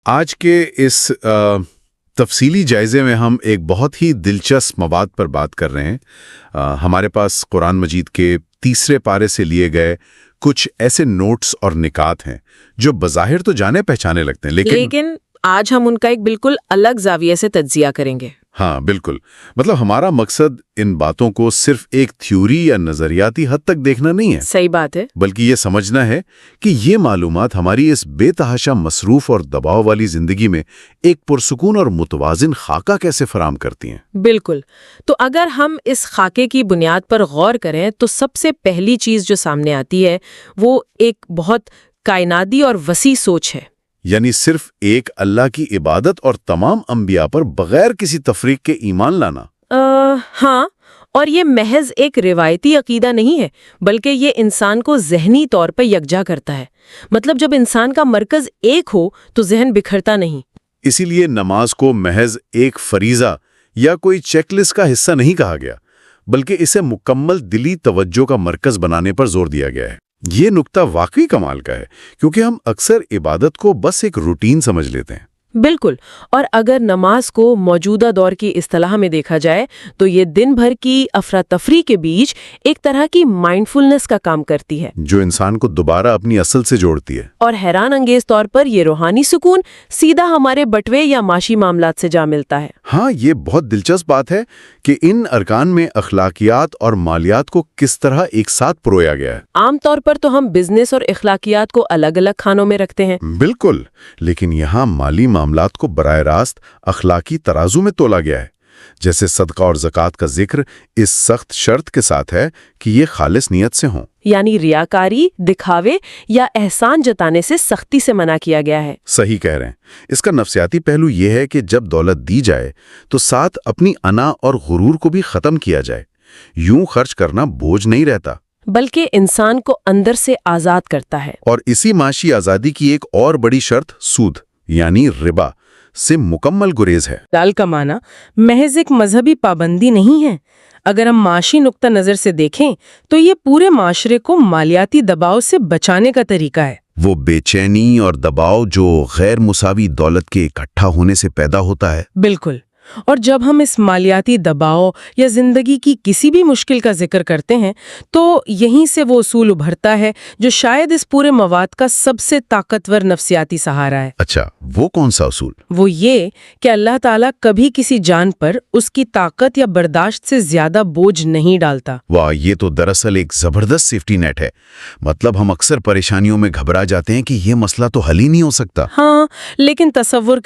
آج کے اس تفصیلی جائزے میں ہم ایک بہت ہی دلچسپ مواد پر بات کر رہے ہیں۔ ہمارے پاس قرآن مجید کے تیسرے پارے سے لیے گئے کچھ ایسے نوٹس اور نکات ہیں جو بظاہر تو جانے پہچانے لگتے ہیں، لیکن آج ہم ان کا ایک بالکل الگ زاویے سے تجزیہ کریں گے۔ ہاں بالکل، مطلب ہمارا مقصد ان باتوں کو صرف ایک تھیوری یا نظریاتی حد تک دیکھنا نہیں ہے، صحیح بات ہے، بلکہ یہ سمجھنا ہے کہ یہ معلومات ہماری اس بے تحاشا مصروف اور دباؤ والی زندگی میں ایک پرسکون اور متوازن خاکہ کیسے فراہم کرتی ہیں۔ بالکل۔ تو اگر ہم اس خاکے کی بنیاد پر غور کریں تو سب سے پہلی چیز جو سامنے آتی ہے وہ ایک بہت کائناتی اور وسیع سوچ ہے۔ یعنی صرف ایک اللہ کی عبادت اور تمام انبیاء پر بغیر کسی تفریق کے ایمان لانا۔ ہاں، اور یہ محض ایک روایتی عقیدہ نہیں ہے، بلکہ یہ انسان کو ذہنی طور پر یکجا کرتا ہے۔ مطلب جب انسان کا مرکز ایک ہو تو ذہن بکھرتا نہیں۔ اسی لیے نماز کو محض ایک فریضہ یا کوئی چیک لسٹ کا حصہ نہیں کہا گیا، بلکہ اسے مکمل دلی توجہ کا مرکز بنانے پر زور دیا گیا ہے۔ یہ نقطہ واقعی کمال کا ہے، کیونکہ ہم اکثر عبادت کو بس ایک روٹین سمجھ لیتے ہیں۔ بالکل، اور اگر نماز کو موجودہ دور کی اصطلاح میں دیکھا جائے تو یہ دن بھر کی افراتفری کے بیچ ایک طرح کی مائنڈفلنس کا کام کرتی ہے، جو انسان کو دوبارہ اپنی اصل سے جوڑتی ہے۔ اور حیران انگیز طور پر یہ روحانی سکون سیدھا ہمارے بٹوے یا معاشی معاملات سے جا ملتا ہے۔ ہاں، یہ بہت دلچسپ بات ہے کہ ان ارکان میں اخلاقیات اور مالیات کو کس طرح ایک ساتھ پرویا گیا ہے۔ عام طور پر تو ہم بزنس اور اخلاقیات کو الگ الگ خانوں میں رکھتے ہیں۔ بالکل، لیکن یہاں مالی معاملات کو براہ راست اخلاقی ترازو میں تولا گیا ہے۔ جیسے صدقہ اور زکوٰۃ کا ذکر اس سخت شرط کے ساتھ ہے کہ یہ خالص نیت سے ہوں، یعنی ریاکاری، دکھاوے یا احسان جتانے سے سختی سے منع کیا گیا ہے۔ صحیح کہہ رہے ہیں۔ اس کا نفسیاتی پہلو یہ ہے کہ جب دولت دی جائے تو ساتھ اپنی انا اور غرور کو بھی ختم کیا جائے۔ یوں خرچ کرنا بوجھ نہیں رہتا، بلکہ انسان کو اندر سے آزاد کرتا ہے۔ اور اسی معاشی آزادی کی ایک اور بڑی شرط سود یعنی ربا سے مکمل گریز ہے۔ حلال کمانا محض ایک مذہبی پابندی نہیں ہے۔ اگر ہم معاشی نقطہ نظر سے دیکھیں تو یہ پورے معاشرے کو مالیاتی دباؤ سے بچانے کا طریقہ ہے۔ وہ بے چینی اور دباؤ جو غیر مساوی دولت کے اکٹھا ہونے سے پیدا ہوتا ہے۔ بالکل، اور جب ہم اس مالیاتی دباؤ یا زندگی کی کسی بھی مشکل کا ذکر کرتے ہیں تو یہیں سے وہ اصول ابھرتا ہے جو شاید اس پورے مواد کا سب سے طاقتور نفسیاتی سہارا ہے۔ اچھا، وہ کون سا اصول؟ وہ یہ کہ اللہ تعالیٰ کبھی کسی جان پر اس کی طاقت یا برداشت سے زیادہ بوجھ نہیں ڈالتا۔ واہ، یہ تو دراصل ایک زبردست سیفٹی نیٹ ہے۔ مطلب ہم اکثر پریشانیوں میں گھبرا جاتے ہیں کہ یہ مسئلہ تو حل ہی نہیں ہو سکتا۔ ہاں، لیکن تصور